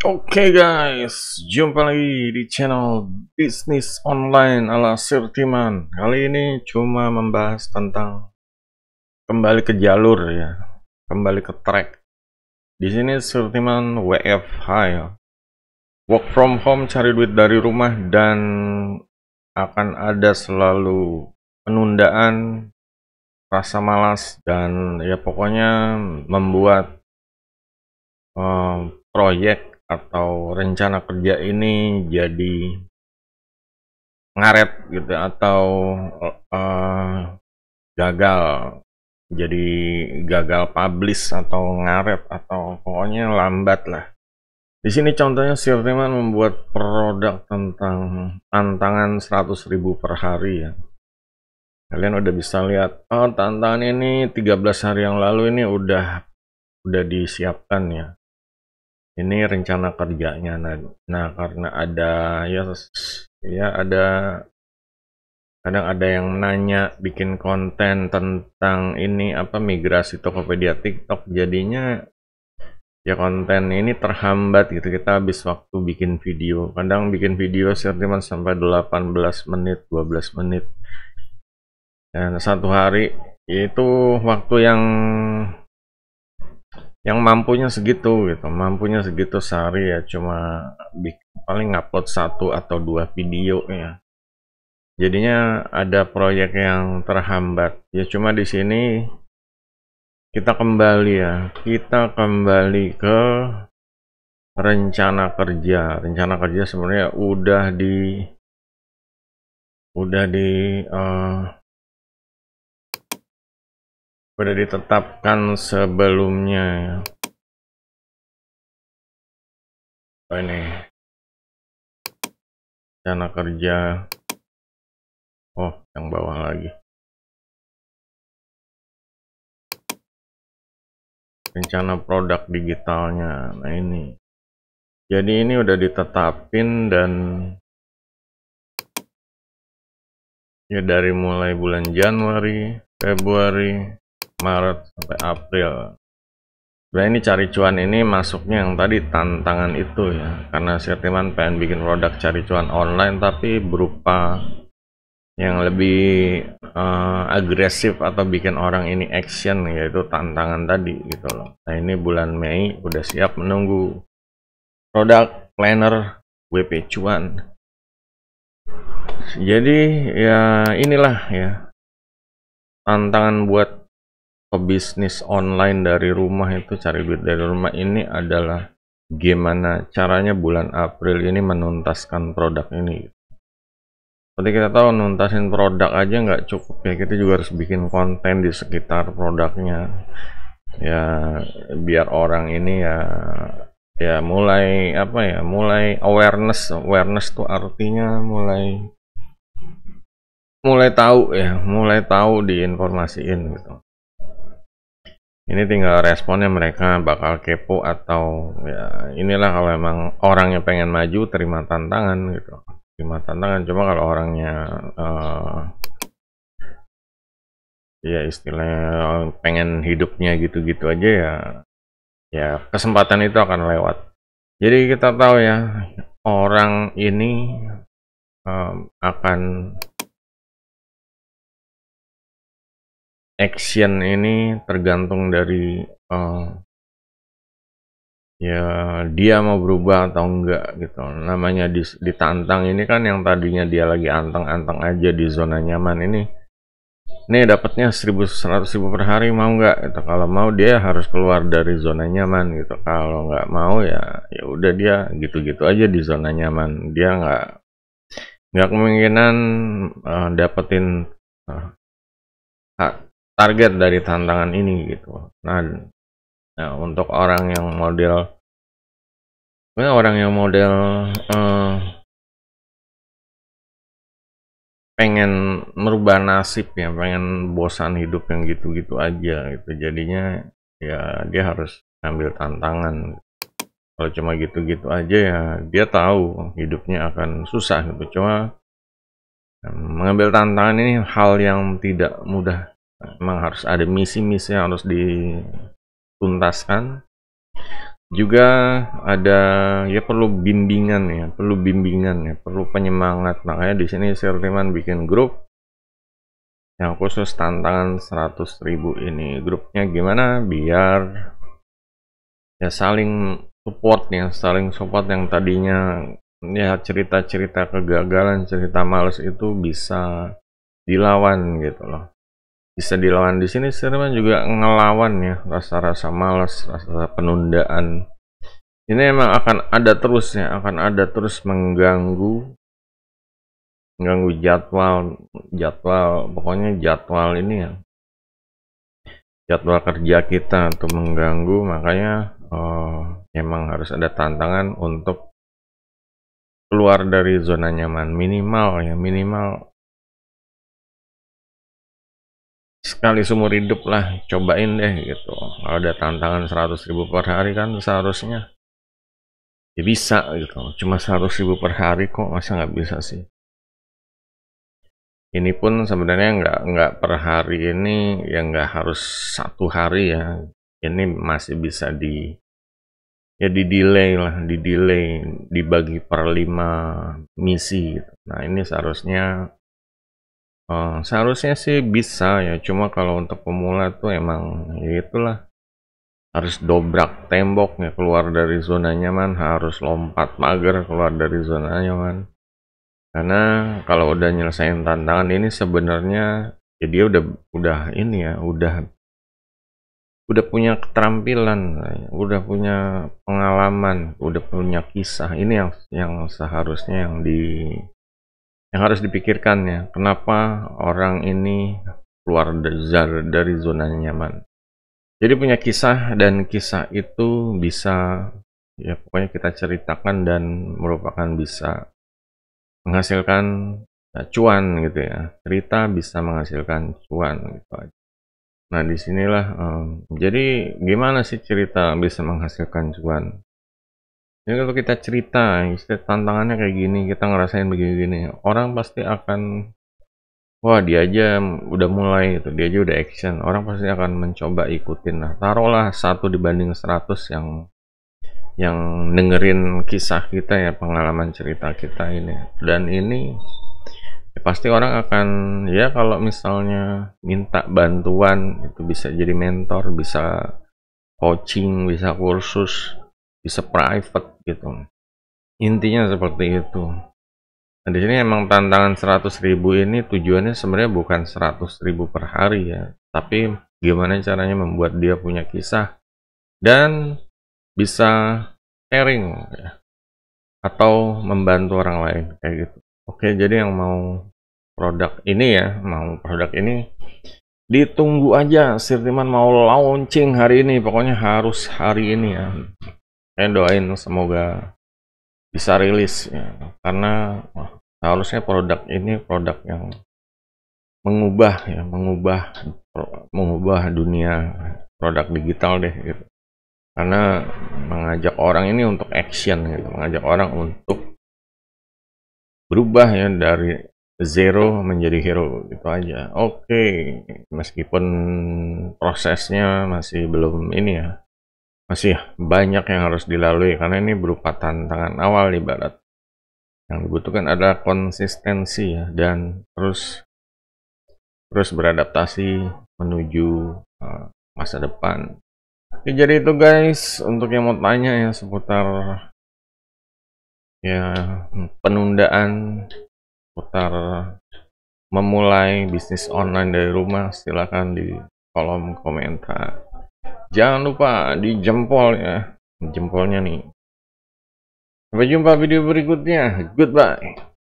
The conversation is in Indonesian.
Oke guys, jumpa lagi di channel bisnis online ala Sirtiman. Kali ini cuma membahas tentang kembali ke jalur ya, kembali ke track. Di sini Sirtiman WFH ya, work from home, cari duit dari rumah, dan akan ada selalu penundaan, rasa malas, dan ya pokoknya membuat proyek atau rencana kerja ini jadi ngaret gitu atau gagal, jadi gagal publish atau ngaret atau pokoknya lambat lah. Di sini contohnya Sirtiman membuat produk tentang tantangan 100.000 per hari ya. Kalian udah bisa lihat, oh tantangan ini 13 hari yang lalu ini udah disiapkan ya. Ini rencana kerjanya. Nah karena ada ada kadang ada yang nanya bikin konten tentang ini apa migrasi Tokopedia TikTok, jadinya ya konten ini terhambat gitu. Kita habis waktu bikin video. Kadang bikin video Sirtiman sampai 18 menit, 12 menit. Dan satu hari itu waktu yang mampunya segitu gitu, mampunya segitu sehari ya cuma paling ngupload 1 atau 2 video ya. Jadinya ada proyek yang terhambat. Ya cuma di sini kita kembali ke rencana kerja. Rencana kerja sebenarnya udah ditetapkan sebelumnya ya. Ini rencana kerja, yang bawah lagi, rencana produk digitalnya. Nah ini jadi ini udah ditetapin dan ya dari mulai bulan Januari, Februari, Maret sampai April. Nah ini cari cuan ini masuknya yang tadi tantangan itu ya, karena Sirtiman pengen bikin produk cari cuan online tapi berupa yang lebih agresif atau bikin orang ini action, yaitu tantangan tadi gitu loh. Nah ini bulan Mei udah siap menunggu produk planner WP cuan. Jadi ya inilah ya tantangan buat pebisnis online dari rumah, itu cari duit dari rumah ini adalah gimana caranya bulan April ini menuntaskan produk ini. Seperti kita tahu, nuntasin produk aja nggak cukup ya, kita juga harus bikin konten di sekitar produknya ya, biar orang ini ya mulai mulai awareness tuh artinya mulai tahu diinformasiin gitu. Ini tinggal responnya, mereka bakal kepo atau ya inilah. Kalau emang orangnya pengen maju, terima tantangan gitu, cuma kalau orangnya ya istilahnya pengen hidupnya gitu-gitu aja ya kesempatan itu akan lewat. Jadi kita tahu ya, orang ini akan action ini tergantung dari ya dia mau berubah atau enggak gitu. Namanya ditantang ini kan, yang tadinya dia lagi anteng-anteng aja di zona nyaman ini dapatnya 100.000 per hari, mau enggak gitu. Kalau mau dia harus keluar dari zona nyaman gitu. Kalau nggak mau ya udah dia gitu-gitu aja di zona nyaman. Dia nggak kemungkinan dapetin target dari tantangan ini gitu. Nah untuk orang yang model pengen merubah nasib ya, pengen bosan hidup yang gitu-gitu aja gitu, jadinya ya dia harus ambil tantangan. Kalau cuma gitu-gitu aja ya dia tahu hidupnya akan susah gitu. Cuma mengambil tantangan ini hal yang tidak mudah. Memang harus ada misi-misi yang harus dituntaskan. Juga ada ya perlu bimbingan ya, perlu penyemangat. Makanya di sini Sirtiman bikin grup yang khusus tantangan 100.000 ini. Grupnya gimana? Biar ya saling support yang tadinya ya cerita-cerita kegagalan, cerita males itu bisa dilawan gitu loh. Bisa dilawan. Di sini Sirtiman juga ngelawan ya rasa-rasa malas, rasa penundaan. Ini emang akan ada terus ya, akan ada terus mengganggu pokoknya jadwal ini ya, jadwal kerja kita untuk mengganggu. Makanya emang harus ada tantangan untuk keluar dari zona nyaman, minimal sekali seumur hidup lah, cobain deh gitu. Kalau ada tantangan 100.000 per hari kan seharusnya ya bisa gitu. Cuma 100.000 per hari kok, masa nggak bisa sih? Ini pun sebenarnya nggak per hari, ini ya nggak harus 1 hari ya. Ini masih bisa di-delay lah, dibagi per 5 misi gitu. Nah ini seharusnya sih bisa ya. Cuma kalau untuk pemula tuh emang ya itulah, harus dobrak tembok ya, keluar dari zona nyaman, harus lompat pagar keluar dari zona nyaman. Karena kalau udah nyelesain tantangan ini sebenarnya ya dia udah ini ya, udah punya keterampilan, udah punya pengalaman, udah punya kisah. Ini yang seharusnya yang harus dipikirkan ya. Kenapa orang ini keluar dari zona nyaman? Jadi punya kisah, dan kisah itu bisa ya pokoknya kita ceritakan dan merupakan bisa menghasilkan cuan gitu ya. Cerita bisa menghasilkan cuan gitu aja. Nah disinilah jadi gimana sih cerita bisa menghasilkan cuan? Jadi kalau kita cerita, tantangannya kayak gini, kita ngerasain begini-gini, orang pasti akan, wah dia aja udah mulai gitu, dia aja udah action, orang pasti akan mencoba ikutin. Nah taruhlah 1 banding 100 yang dengerin kisah kita ya, pengalaman cerita kita ini, dan ini ya pasti orang akan ya kalau misalnya minta bantuan itu bisa jadi mentor, bisa coaching, bisa kursus, bisa private gitu. Intinya seperti itu. Nah di sini emang tantangan 100.000 ini tujuannya sebenarnya bukan 100.000 per hari ya, tapi gimana caranya membuat dia punya kisah dan bisa sharing ya, atau membantu orang lain kayak gitu. Oke, jadi yang mau produk ini ditunggu aja. Sirtiman mau launching hari ini, pokoknya harus hari ini ya. Saya doain semoga bisa rilis ya, karena harusnya produk ini produk yang mengubah dunia produk digital deh gitu. Karena mengajak orang ini untuk action gitu, mengajak orang untuk berubah ya dari zero menjadi hero gitu aja. Oke, meskipun prosesnya masih belum ini ya, masih banyak yang harus dilalui karena ini berupa tantangan awal. Ibarat yang dibutuhkan adalah konsistensi ya, dan terus beradaptasi menuju masa depan. Oke, jadi itu guys, untuk yang mau tanya ya seputar ya penundaan, seputar memulai bisnis online dari rumah, silakan di kolom komentar. Jangan lupa di jempol ya, jempolnya nih. Sampai jumpa video berikutnya. Goodbye.